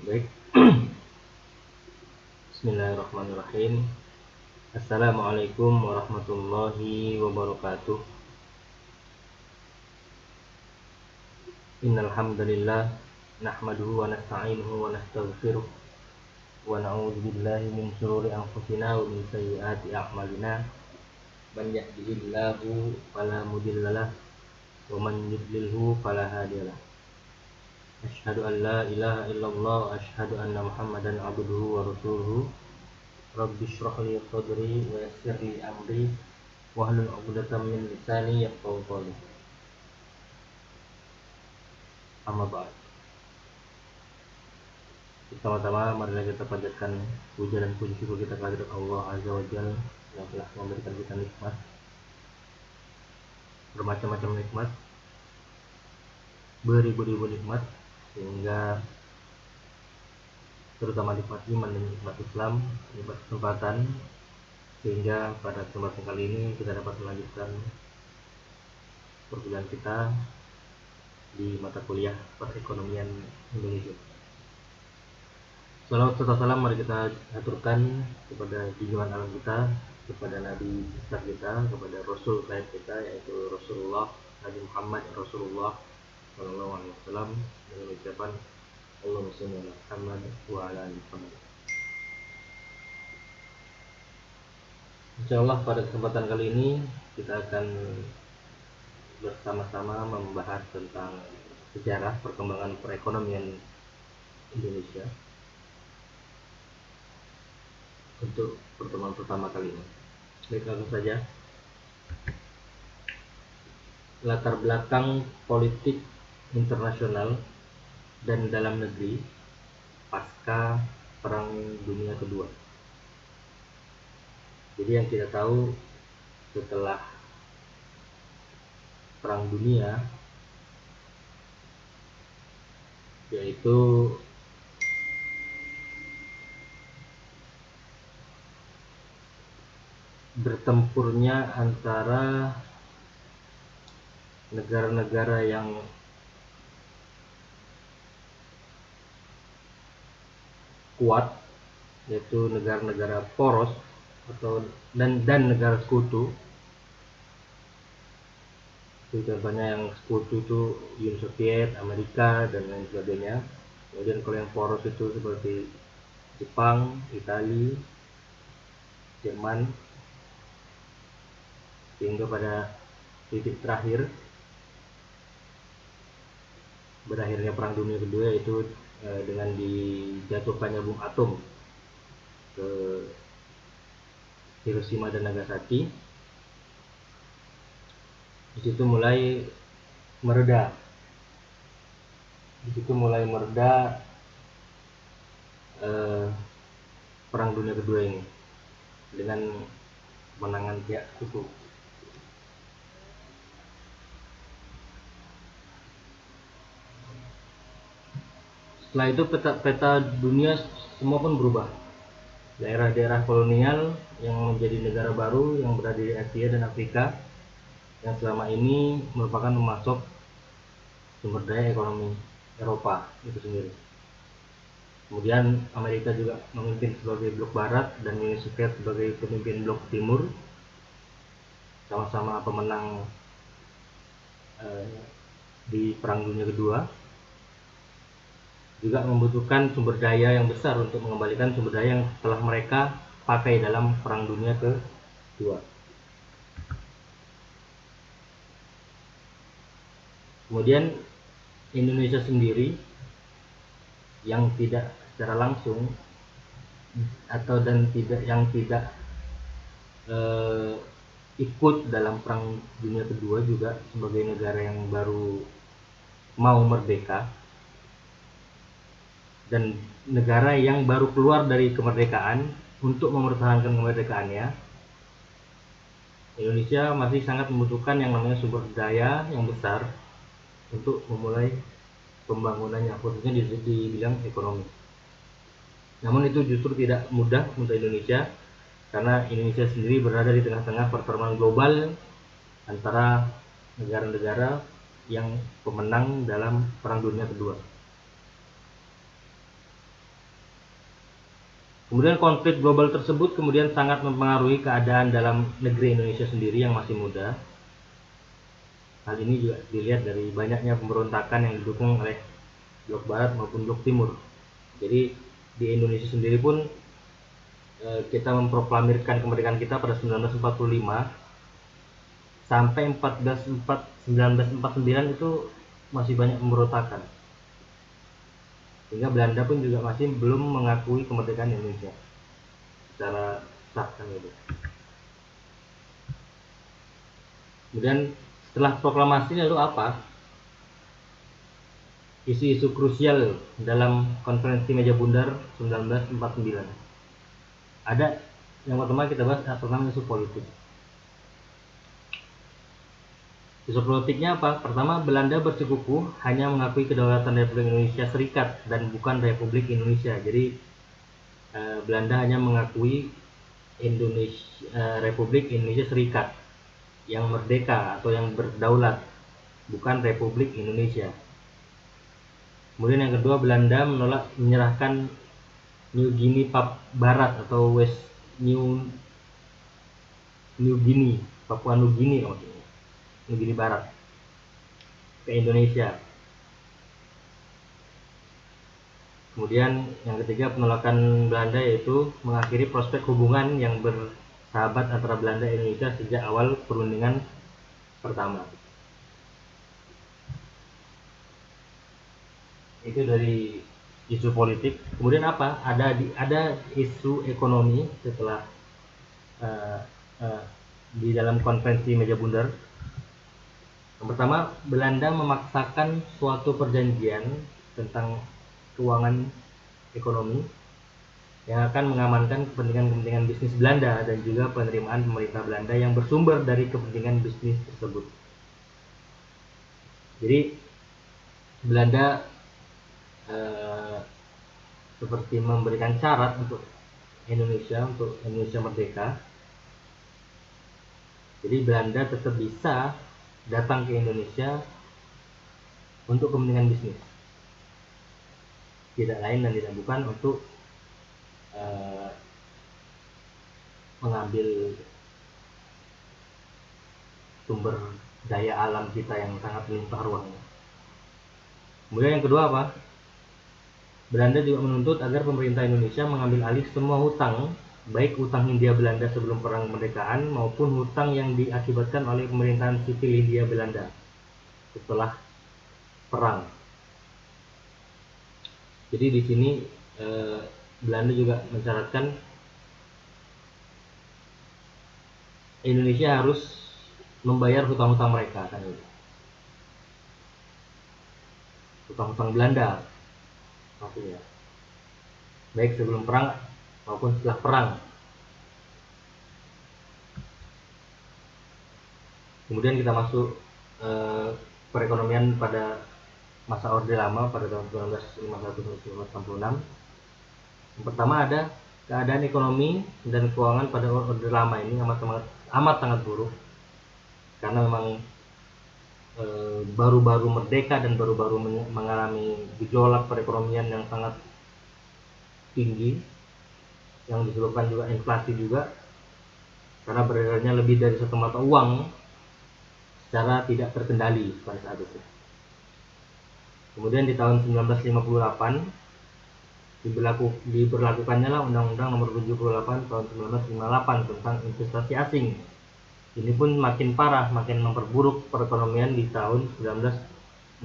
Baik. Bismillahirrahmanirrahim. Assalamualaikum warahmatullahi wabarakatuh. Innal hamdalillah nahmaduhu wa nasta'inuhu wa nastaghfiruh wa na'udzu billahi min shururi anfusina wa min sayyiati a'malina. Man yahdihillahu fala mudhillalah wa man yudlilhu fala hadiyalah. Asyhadu an la ilaha illallah wa asyhadu anna Muhammadan abduhu wa rasuluhu. Rabbi shrah li sadri wa yassir li amri wahlul 'uqdatam min lisani yafqahu qawli. Amma ba'd. Pertama-tama marilah kita panjatkan puja dan puji syukur kita kehadirat Allah Azza wa Jalla yang telah memberikan kita nikmat, bermacam-macam nikmat, beribu-ribu nikmat, sehingga terutama nikmat iman dan nikmat Islam, nikmat kesempatan, sehingga pada kesempatan kali ini kita dapat melanjutkan perkuliahan kita di mata kuliah perekonomian Indonesia. Salawat serta salam mari kita aturkan kepada junjungan alam kita, kepada Nabi besar kita, kepada Rasul kait kita, yaitu Rasulullah Nabi Muhammad Rasulullah Sallallahu Alaihi Wasallam, dengan ucapan Allahumma shalli ala Muhammad wa ala ali Muhammad. Insyaallah pada kesempatan kali ini kita akan bersama-sama membahas tentang sejarah perkembangan perekonomian Indonesia untuk pertemuan pertama kali ini. Baik, langsung saja. Latar belakang politik internasional dan dalam negeri pasca Perang Dunia Kedua. Jadi yang kita tahu, setelah Perang Dunia, yaitu bertempurnya antara negara-negara yang kuat, yaitu negara-negara poros atau dan negara sekutu. Contohnya yang sekutu itu Uni Soviet, Amerika, dan lain sebagainya. Kemudian kalau yang poros itu seperti Jepang, Italia, Jerman, sehingga pada titik terakhir berakhirnya Perang Dunia Kedua yaitu dengan dijatuhkannya bom atom ke Hiroshima dan Nagasaki. Di situ mulai mereda Perang Dunia Kedua ini dengan kemenangan pihak sekutu. Setelah itu peta dunia semua pun berubah. Daerah-daerah kolonial yang menjadi negara baru yang berada di Asia dan Afrika yang selama ini merupakan pemasok sumber daya ekonomi Eropa itu sendiri. Kemudian Amerika juga memimpin sebagai blok barat dan Uni Soviet sebagai pemimpin blok timur, sama-sama pemenang di Perang Dunia Kedua. Juga membutuhkan sumber daya yang besar untuk mengembalikan sumber daya yang telah mereka pakai dalam Perang Dunia Kedua. Kemudian Indonesia sendiri yang tidak secara langsung tidak ikut dalam Perang Dunia Kedua juga sebagai negara yang baru mau merdeka dan negara yang baru keluar dari kemerdekaan untuk mempertahankan kemerdekaannya. Indonesia masih sangat membutuhkan yang namanya sumber daya yang besar untuk memulai pembangunannya, khususnya di bidang ekonomi. Namun itu justru tidak mudah untuk Indonesia, karena Indonesia sendiri berada di tengah-tengah pertarungan global antara negara-negara yang pemenang dalam Perang Dunia Kedua. Kemudian konflik global tersebut kemudian sangat mempengaruhi keadaan dalam negeri Indonesia sendiri yang masih muda. Hal ini juga dilihat dari banyaknya pemberontakan yang didukung oleh blok barat maupun blok timur. Jadi di Indonesia sendiri pun kita memproklamirkan kemerdekaan kita pada 1945 sampai 1949 itu masih banyak pemberontakan. Sehingga Belanda pun juga masih belum mengakui kemerdekaan Indonesia secara sah kan gitu. Kemudian setelah proklamasi lalu apa? Isu-isu krusial dalam konferensi meja bundar 1949. Ada yang pertama kita bahas tentang isu politik. Isu politiknya apa? Pertama, Belanda bersikukuh hanya mengakui kedaulatan Republik Indonesia Serikat dan bukan Republik Indonesia. Jadi Belanda hanya mengakui Republik Indonesia Serikat yang merdeka atau yang berdaulat, bukan Republik Indonesia. Kemudian yang kedua, Belanda menolak menyerahkan New Guinea Barat atau West New Guinea, Papua New Guinea maksudnya. New Guinea Barat ke Indonesia. Kemudian yang ketiga, penolakan Belanda yaitu mengakhiri prospek hubungan yang bersahabat antara Belanda dan Indonesia sejak awal perundingan pertama. Itu dari isu politik. Kemudian apa? Ada isu ekonomi setelah di dalam konferensi meja bundar. Yang pertama, Belanda memaksakan suatu perjanjian tentang keuangan ekonomi yang akan mengamankan kepentingan bisnis Belanda dan juga penerimaan pemerintah Belanda yang bersumber dari kepentingan bisnis tersebut. Jadi Belanda seperti memberikan syarat untuk Indonesia merdeka. Jadi Belanda tetap bisa datang ke Indonesia untuk kepentingan bisnis, tidak lain dan tidak bukan untuk mengambil sumber daya alam kita yang sangat melimpah ruahnya. Kemudian yang kedua apa? Belanda juga menuntut agar pemerintah Indonesia mengambil alih semua hutang, baik hutang Hindia Belanda sebelum perang kemerdekaan maupun hutang yang diakibatkan oleh pemerintahan sipil Hindia Belanda setelah perang. Jadi di sini Belanda juga mensyaratkan Indonesia harus membayar hutang-hutang mereka kan itu. Hutang-hutang Belanda maksudnya, baik sebelum perang maupun setelah perang. Kemudian kita masuk perekonomian pada masa Orde Lama pada tahun 1951-1966. Yang pertama ada keadaan ekonomi dan keuangan pada Orde Lama ini amat sangat buruk karena memang baru-baru merdeka dan baru-baru mengalami gejolak perekonomian yang sangat tinggi yang disebabkan juga inflasi juga karena beredarnya lebih dari satu mata uang secara tidak terkendali pada saat itu. Kemudian di tahun 1958 diberlakukannya lah Undang-Undang Nomor 78 tahun 1958 tentang investasi asing. Ini pun makin parah, makin memperburuk perekonomian di tahun 1965.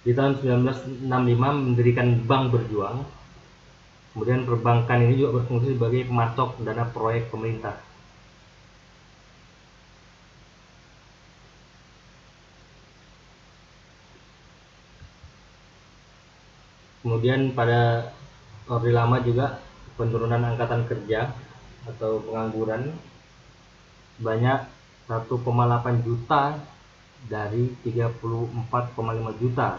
Di tahun 1965 mendirikan Bank Berjuang. Kemudian perbankan ini juga berfungsi sebagai pemasok dana proyek pemerintah. Kemudian pada Orde Lama juga penurunan angkatan kerja atau pengangguran banyak 1,8 juta dari 34,5 juta.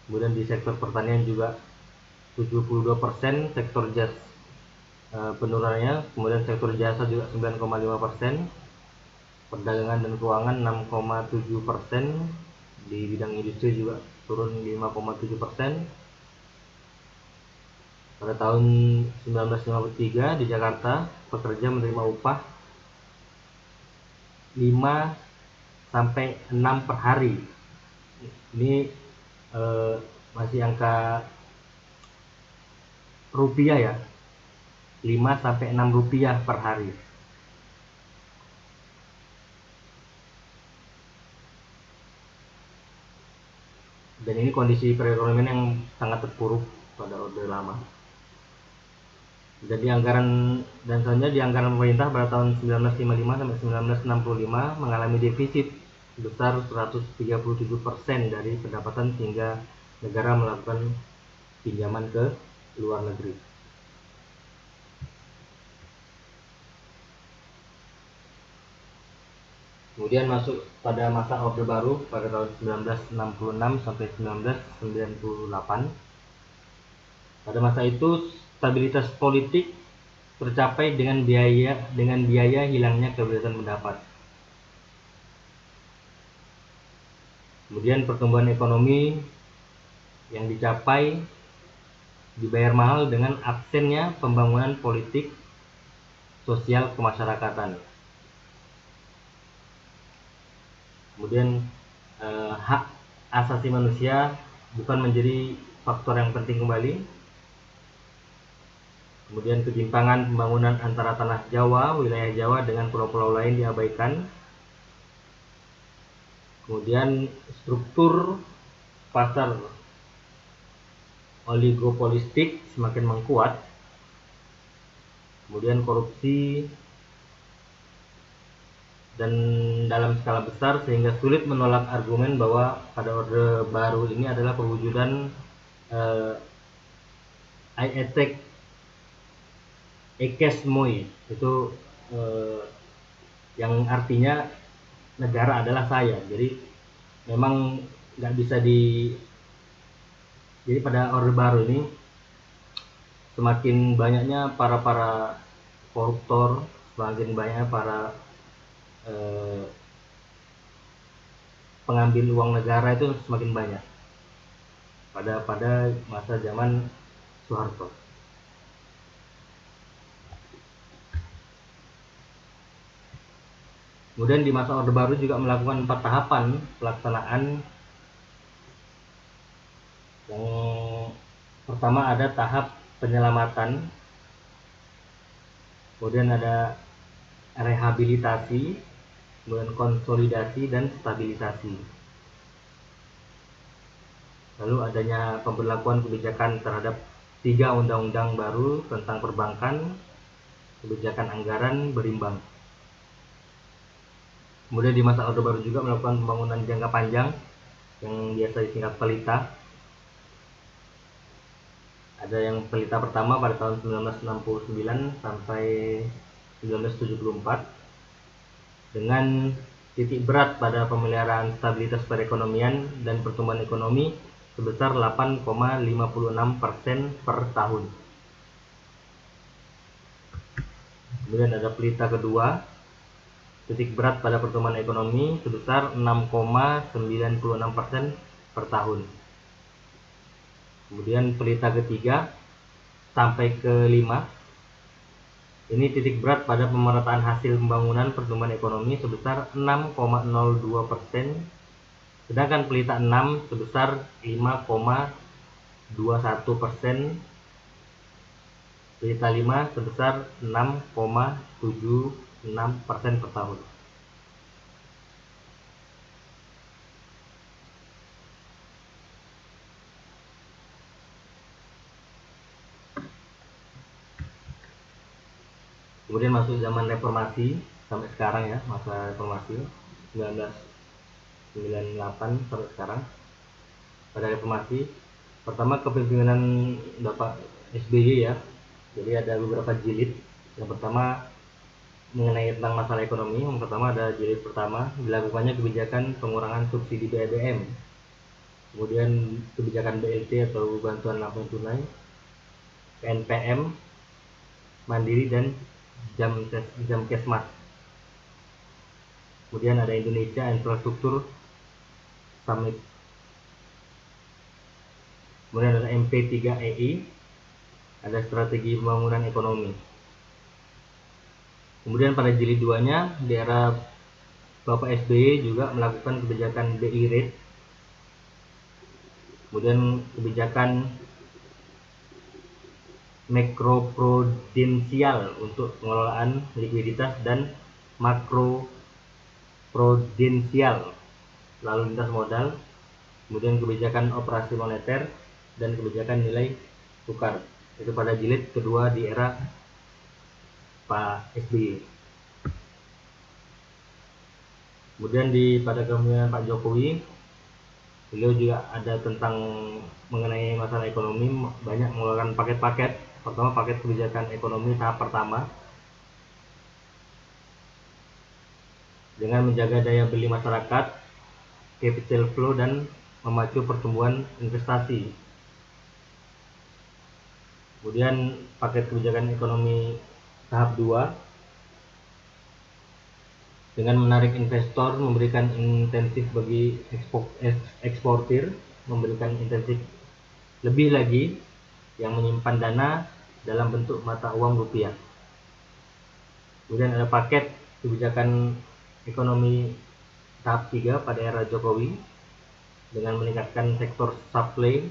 Kemudian di sektor pertanian juga 72% sektor penurunannya. Kemudian sektor jasa juga 9,5%. Perdagangan dan keuangan 6,7%, di bidang industri juga turun 5,7%. Pada tahun 1953 di Jakarta, pekerja menerima upah 5 sampai 6 per hari. Ini masih angka rupiah ya, 5 sampai 6 rupiah per hari. Dan ini kondisi perekonomian yang sangat terpuruk pada Orde Lama. Jadi selanjutnya di anggaran pemerintah pada tahun 1955 sampai 1965 mengalami defisit sebesar 137% dari pendapatan, sehingga negara melakukan pinjaman ke luar negeri. Kemudian masuk pada masa Orde Baru pada tahun 1966 sampai 1998. Pada masa itu stabilitas politik tercapai dengan biaya hilangnya kebebasan pendapat. Kemudian pertumbuhan ekonomi yang dicapai dibayar mahal dengan absennya pembangunan politik sosial kemasyarakatan. Kemudian hak asasi manusia bukan menjadi faktor yang penting kembali. Kemudian ketimpangan pembangunan antara tanah Jawa, wilayah Jawa dengan pulau-pulau lain diabaikan. Kemudian struktur pasar oligopolistik semakin menguat. Kemudian korupsi dan dalam skala besar, sehingga sulit menolak argumen bahwa pada Orde Baru ini adalah perwujudan I attack Ekes Moi, itu yang artinya negara adalah saya. Jadi memang nggak bisa jadi pada Orde Baru ini semakin banyaknya para koruptor, semakin banyaknya para pengambil uang negara itu semakin banyak pada masa zaman Soeharto. Kemudian di masa Orde Baru juga melakukan 4 tahapan pelaksanaan. Yang pertama ada tahap penyelamatan, kemudian ada rehabilitasi, kemudian konsolidasi dan stabilisasi. Lalu adanya pemberlakuan kebijakan terhadap 3 undang-undang baru tentang perbankan, kebijakan anggaran berimbang. Kemudian di masa Orde Baru juga melakukan pembangunan jangka panjang yang biasa disingkat pelita. Ada yang pelita pertama pada tahun 1969 sampai 1974 dengan titik berat pada pemeliharaan stabilitas perekonomian dan pertumbuhan ekonomi sebesar 8,56% per tahun. Kemudian ada pelita kedua, titik berat pada pertumbuhan ekonomi sebesar 6,96% per tahun. Kemudian pelita ketiga sampai ke 5, ini titik berat pada pemerataan hasil pembangunan pertumbuhan ekonomi sebesar 6,02%, sedangkan pelita 6 sebesar 5,21%, pelita 5 sebesar 6,76% per tahun. Kemudian masuk zaman reformasi sampai sekarang ya, masa reformasi 1998 sampai sekarang. Pada reformasi pertama kepemimpinan Bapak SBY ya, jadi ada beberapa jilid. Yang pertama mengenai tentang masalah ekonomi. Yang pertama ada jilid pertama, dilakukannya kebijakan pengurangan subsidi BBM, kemudian kebijakan BLT atau bantuan langsung tunai, PNPM, Mandiri dan Jamkesmas. Kemudian ada Indonesia Infrastruktur Summit. Kemudian ada MP3EI, ada strategi pembangunan ekonomi. Kemudian pada jilid 2-nya di era Bapak SBY juga melakukan kebijakan BI rate, kemudian kebijakan makroprudensial untuk pengelolaan likuiditas dan makroprudensial lalu lintas modal, kemudian kebijakan operasi moneter dan kebijakan nilai tukar. Itu pada jilid kedua di era Pak SBY. Kemudian pada kepemimpinan Pak Jokowi, beliau juga ada tentang mengenai masalah ekonomi, banyak mengeluarkan paket-paket. Pertama, paket kebijakan ekonomi tahap pertama dengan menjaga daya beli masyarakat, capital flow, dan memacu pertumbuhan investasi. Kemudian paket kebijakan ekonomi tahap 2 dengan menarik investor, memberikan insentif bagi eksportir, memberikan insentif lebih lagi yang menyimpan dana dalam bentuk mata uang rupiah. Kemudian ada paket kebijakan ekonomi tahap 3 pada era Jokowi dengan meningkatkan sektor supply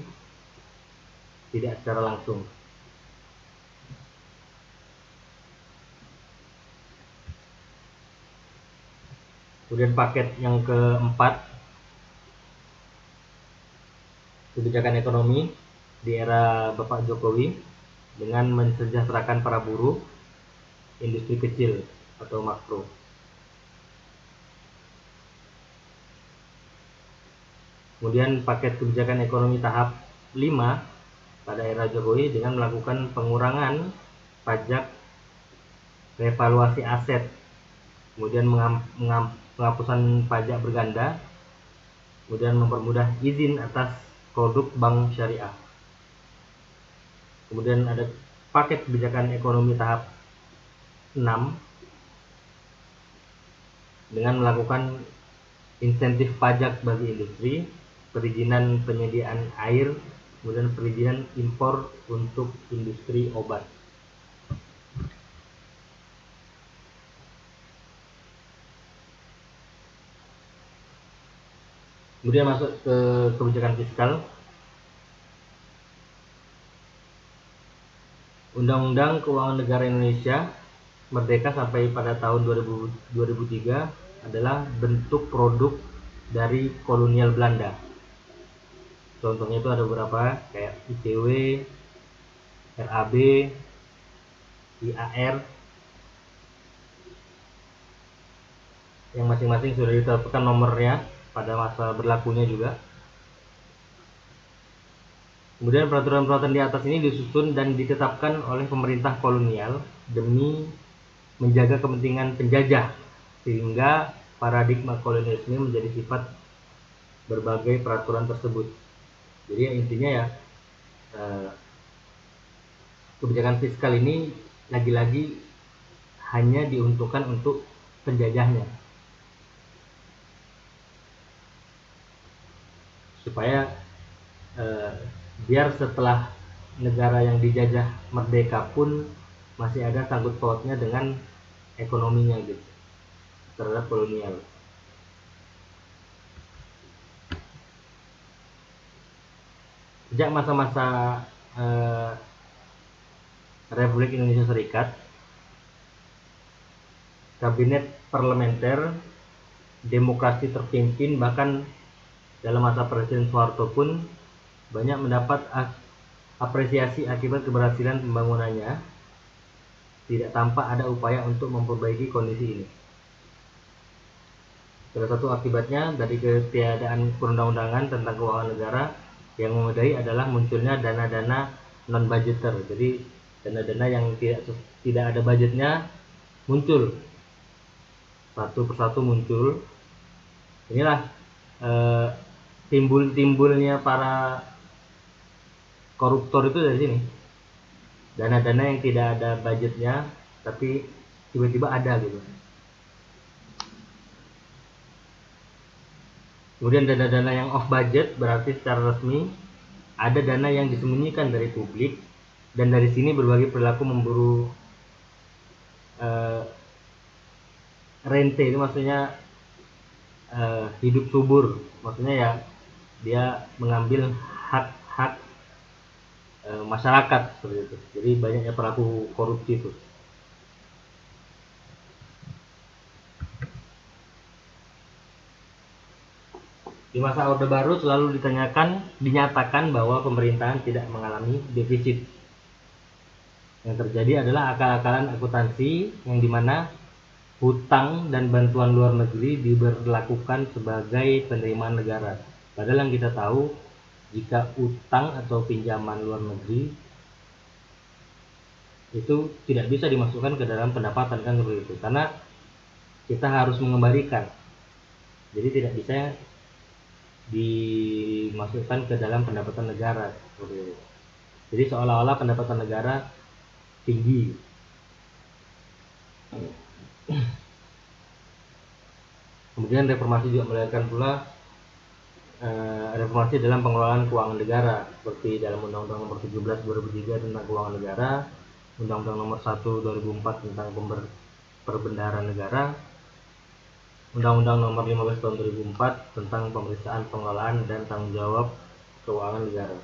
tidak secara langsung. Kemudian paket yang keempat, kebijakan ekonomi di era Bapak Jokowi dengan mensejahterakan para buruh, industri kecil atau makro. Kemudian paket kebijakan ekonomi tahap 5 pada era Jokowi dengan melakukan pengurangan pajak revaluasi aset, kemudian penghapusan pajak berganda, kemudian mempermudah izin atas produk bank syariah. Kemudian ada paket kebijakan ekonomi tahap 6 dengan melakukan insentif pajak bagi industri, perizinan penyediaan air, kemudian perizinan impor untuk industri obat. Kemudian masuk ke kebijakan fiskal. Undang-Undang Keuangan Negara Indonesia Merdeka sampai pada tahun 2003 adalah bentuk produk dari kolonial Belanda. Contohnya itu ada beberapa kayak ICW, RAB, IAR, yang masing-masing sudah ditetapkan nomornya pada masa berlakunya juga. Kemudian peraturan-peraturan di atas ini disusun dan ditetapkan oleh pemerintah kolonial demi menjaga kepentingan penjajah, sehingga paradigma kolonialisme menjadi sifat berbagai peraturan tersebut. Jadi intinya ya, kebijakan fiskal ini lagi-lagi hanya diuntukkan untuk penjajahnya, supaya biar setelah negara yang dijajah merdeka pun masih ada sangkut pautnya dengan ekonominya gitu terhadap kolonial. Sejak masa-masa Republik Indonesia Serikat, kabinet parlementer, demokrasi terpimpin, bahkan dalam masa Presiden Soeharto pun banyak mendapat apresiasi akibat keberhasilan pembangunannya. Tidak tampak ada upaya untuk memperbaiki kondisi ini. Salah satu akibatnya dari ketiadaan perundang-undangan tentang keuangan negara yang memadai adalah munculnya dana-dana non-budgeter. Jadi dana-dana yang tidak ada budgetnya muncul, satu persatu muncul. Inilah timbulnya para koruptor itu dari sini. Dana-dana yang tidak ada budgetnya tapi tiba-tiba ada gitu. Kemudian dana-dana yang off budget berarti secara resmi ada dana yang disembunyikan dari publik, dan dari sini berbagai perilaku memburu rente, itu maksudnya hidup subur, maksudnya ya dia mengambil hak-hak masyarakat seperti itu. Jadi banyaknya perilaku korupsi itu. Di masa Orde Baru selalu dinyatakan bahwa pemerintahan tidak mengalami defisit. Yang terjadi adalah akal-akalan akuntansi yang dimana hutang dan bantuan luar negeri diberlakukan sebagai penerimaan negara. Padahal yang kita tahu, jika utang atau pinjaman luar negeri itu tidak bisa dimasukkan ke dalam pendapatan, kan seperti itu, karena kita harus mengembalikan. Jadi tidak bisa dimasukkan ke dalam pendapatan negara seperti itu. Jadi seolah-olah pendapatan negara tinggi. Kemudian reformasi juga melahirkan pula reformasi dalam pengelolaan keuangan negara, seperti dalam Undang-Undang Nomor 17 2003 tentang Keuangan Negara, Undang-Undang Nomor 1 2004 tentang Perbendaharaan Negara, Undang-Undang Nomor 15 Tahun 2004 tentang pemeriksaan pengelolaan dan tanggung jawab keuangan negara.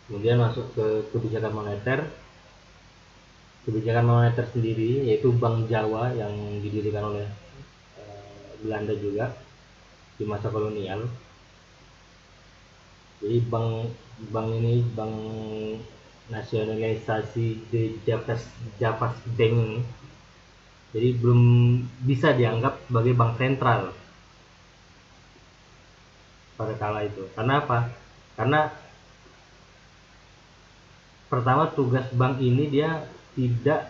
Kemudian masuk ke kebijakan moneter. Kebijakan moneter sendiri yaitu Bank Jawa yang didirikan oleh Belanda juga di masa kolonial. Jadi bank ini, bank nasionalisasi di Javas Bank ini, jadi belum bisa dianggap sebagai bank sentral pada kala itu. Karena apa? Karena pertama, tugas bank ini dia tidak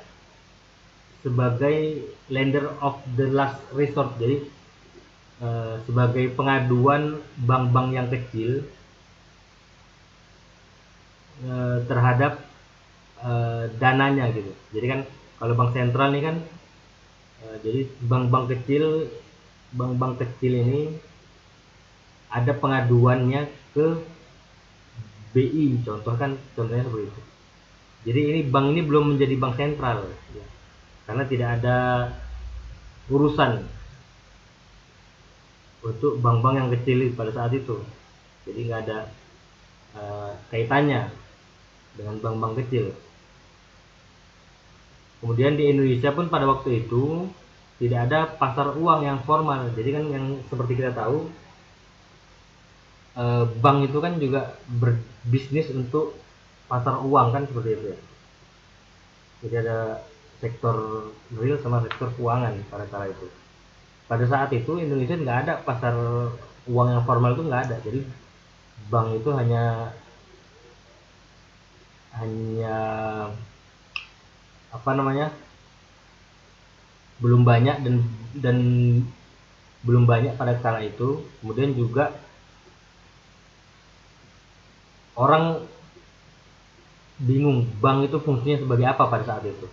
sebagai lender of the last resort, jadi sebagai pengaduan bank-bank yang kecil terhadap dananya gitu. Jadi kan kalau bank sentral ini kan jadi bank-bank kecil ini ada pengaduannya ke BI, contohnya seperti itu. Jadi ini bank ini belum menjadi bank sentral ya, karena tidak ada urusan untuk bank-bank yang kecil pada saat itu. Jadi nggak ada kaitannya dengan bank-bank kecil. Kemudian di Indonesia pun pada waktu itu tidak ada pasar uang yang formal. Jadi kan yang seperti kita tahu, bank itu kan juga berbisnis untuk pasar uang, kan seperti itu ya. Jadi ada sektor real sama sektor keuangan pada kala itu. Pada saat itu Indonesia nggak ada pasar uang yang formal, itu nggak ada. Jadi bank itu hanya belum banyak dan belum banyak pada kala itu. Kemudian juga orang bingung bank itu fungsinya sebagai apa pada saat itu,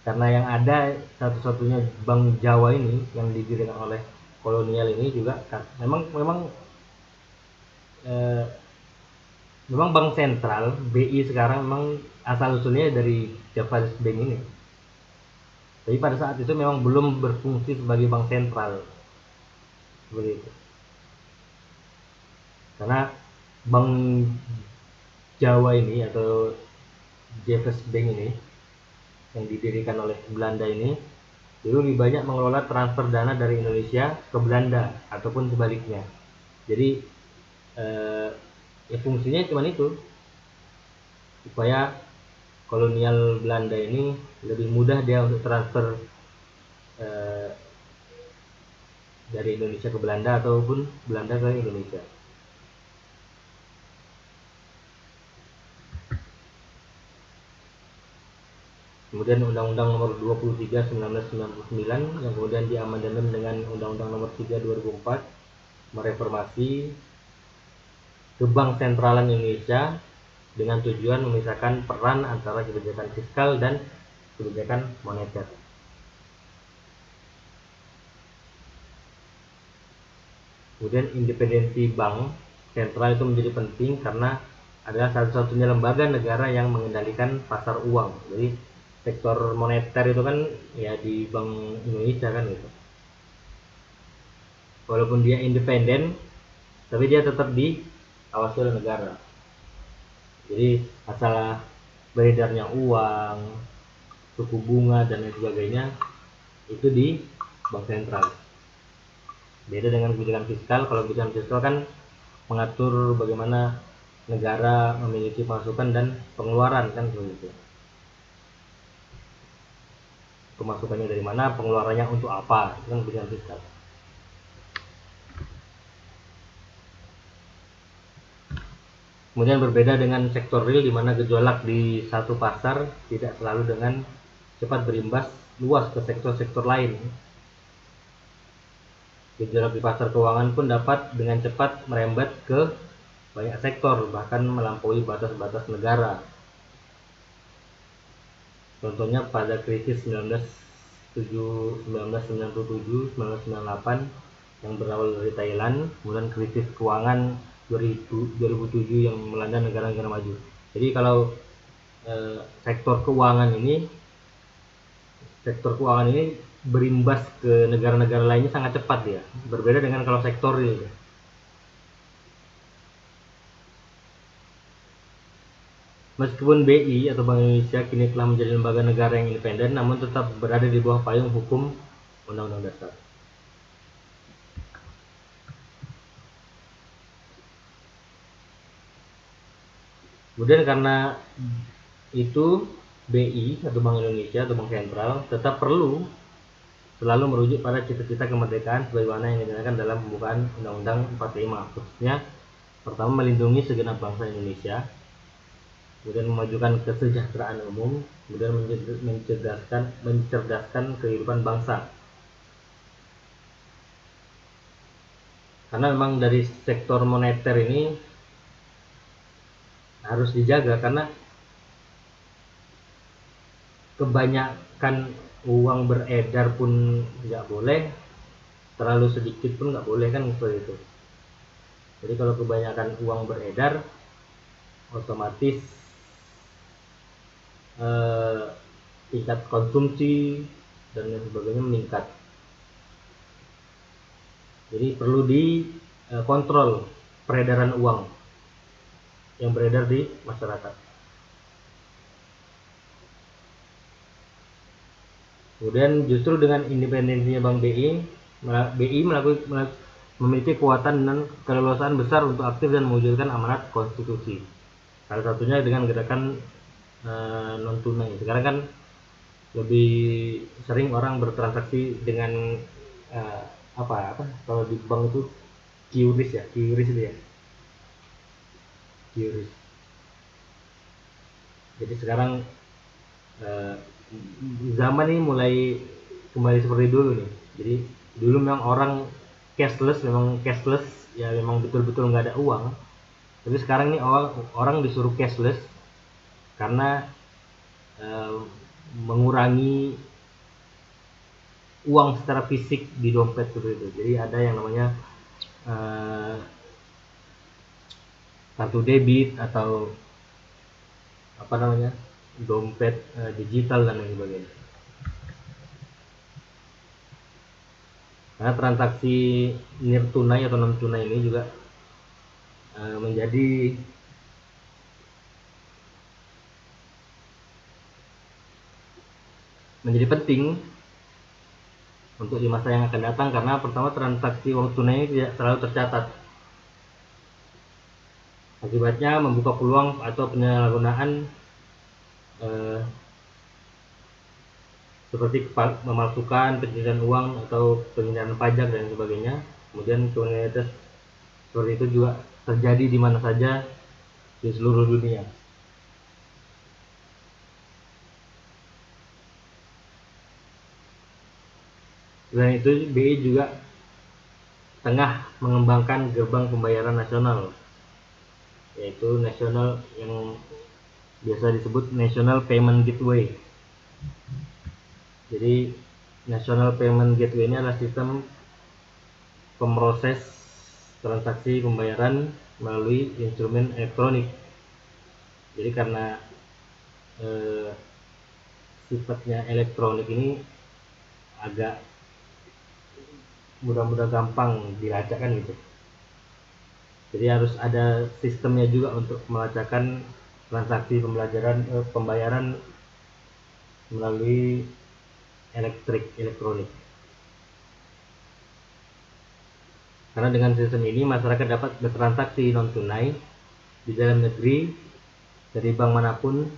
karena yang ada satu-satunya Bank Jawa ini yang didirikan oleh kolonial ini juga memang bank sentral BI sekarang memang asal usulnya dari Javas Bank ini, tapi pada saat itu memang belum berfungsi sebagai bank sentral seperti itu. Karena Bank Jawa ini atau Javas Bank ini yang didirikan oleh Belanda ini itu lebih banyak mengelola transfer dana dari Indonesia ke Belanda ataupun sebaliknya. Jadi ya fungsinya cuma itu, supaya kolonial Belanda ini lebih mudah dia untuk transfer dari Indonesia ke Belanda ataupun Belanda ke Indonesia. Kemudian Undang-Undang Nomor 23 1999 yang kemudian diamandemen dengan Undang-Undang Nomor 3 2004 mereformasi ke Bank Sentralan Indonesia dengan tujuan memisahkan peran antara kebijakan fiskal dan kebijakan moneter. Kemudian independensi bank sentral itu menjadi penting karena adalah satu-satunya lembaga negara yang mengendalikan pasar uang. Jadi sektor moneter itu kan ya di Bank Indonesia kan gitu. Walaupun dia independen, tapi dia tetap diawasi oleh negara. Jadi masalah beredarnya uang, suku bunga dan lain sebagainya itu di bank sentral. Beda dengan kebijakan fiskal. Kalau kebijakan fiskal kan mengatur bagaimana negara memiliki pemasukan dan pengeluaran kan begitu. Pemasukannya dari mana, pengeluarannya untuk apa, itu kan kebijakan fiskal. Kemudian berbeda dengan sektor real di mana gejolak di satu pasar tidak selalu dengan cepat berimbas luas ke sektor-sektor lain. Gejolak di pasar keuangan pun dapat dengan cepat merembet ke banyak sektor, bahkan melampaui batas-batas negara. Contohnya pada krisis 1997-1998 yang berawal dari Thailand, kemudian krisis keuangan 2007 yang melanda negara-negara maju. Jadi kalau sektor keuangan ini berimbas ke negara-negara lainnya sangat cepat ya. Berbeda dengan kalau sektor real. Meskipun BI atau Bank Indonesia kini telah menjadi lembaga negara yang independen, namun tetap berada di bawah payung hukum Undang-Undang Dasar. Kemudian karena itu BI atau Bank Indonesia atau Bank Sentral tetap perlu selalu merujuk pada cita-cita kemerdekaan sebagaimana yang dinyatakan dalam pembukaan Undang-Undang 45, khususnya pertama melindungi segenap bangsa Indonesia, kemudian memajukan kesejahteraan umum, kemudian mencerdaskan kehidupan bangsa. Karena memang dari sektor moneter ini harus dijaga karena kebanyakan uang beredar pun nggak boleh, terlalu sedikit pun nggak boleh kan seperti itu. Jadi kalau kebanyakan uang beredar, otomatis tingkat konsumsi dan lain sebagainya meningkat. Jadi perlu dikontrol peredaran uang yang beredar di masyarakat. Kemudian justru dengan independensinya Bank BI memiliki kekuatan dan keleluasaan besar untuk aktif dan mewujudkan amanat konstitusi. Salah satunya dengan gerakan non tunai. Sekarang kan lebih sering orang bertransaksi dengan kalau di bank itu QRIS itu ya. QRIS. Jadi sekarang zaman ini mulai kembali seperti dulu nih. Jadi dulu memang memang cashless ya, memang betul-betul nggak ada uang. Tapi sekarang nih orang disuruh cashless karena mengurangi uang secara fisik di dompet seperti itu. Jadi ada yang namanya kartu debit atau dompet digital dan lain sebagainya. Karena transaksi nir tunai atau non tunai ini juga menjadi penting untuk di masa yang akan datang, karena pertama transaksi uang tunai ini tidak selalu tercatat. Akibatnya membuka peluang atau penyalahgunaan seperti memalsukan, pencucian uang atau penghindaran pajak dan sebagainya. Kemudian kriminalitas seperti itu juga terjadi di mana saja di seluruh dunia. Selain itu, BI juga tengah mengembangkan gerbang pembayaran nasional. yaitu national yang biasa disebut National Payment Gateway. Jadi National Payment Gateway ini adalah sistem pemroses transaksi pembayaran melalui instrumen elektronik. Jadi karena sifatnya elektronik ini agak mudah-mudah gampang dilacakkan gitu. Jadi harus ada sistemnya juga untuk melacakkan transaksi pembayaran melalui elektronik. Karena dengan sistem ini masyarakat dapat bertransaksi non tunai di dalam negeri dari bank manapun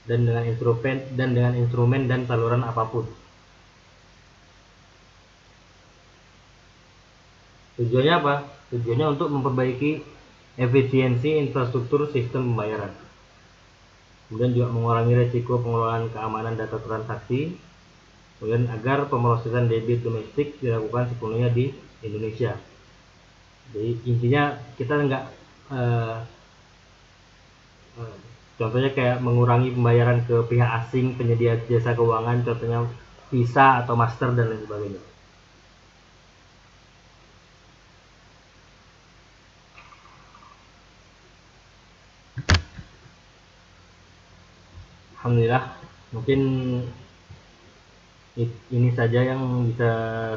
dan dengan instrumen dan saluran apapun. Tujuannya apa? Tujuannya untuk memperbaiki efisiensi infrastruktur sistem pembayaran. Kemudian juga mengurangi resiko pengelolaan keamanan data transaksi. Kemudian agar pemrosesan debit domestik dilakukan sepenuhnya di Indonesia. Jadi intinya kita nggak contohnya kayak mengurangi pembayaran ke pihak asing penyedia jasa keuangan, contohnya Visa atau Master dan lain sebagainya. Alhamdulillah, mungkin ini saja yang bisa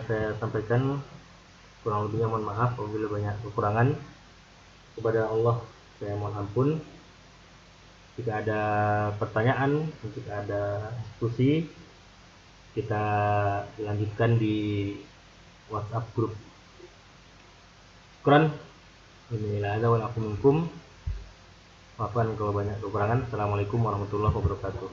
saya sampaikan. Kurang lebihnya mohon maaf apabila banyak kekurangan. Kepada Allah saya mohon ampun. Jika ada pertanyaan, jika ada diskusi, kita lanjutkan di WhatsApp grup. Syukran. Inilah wal afu minkum. Maafkan kalau banyak kekurangan. Assalamualaikum warahmatullahi wabarakatuh.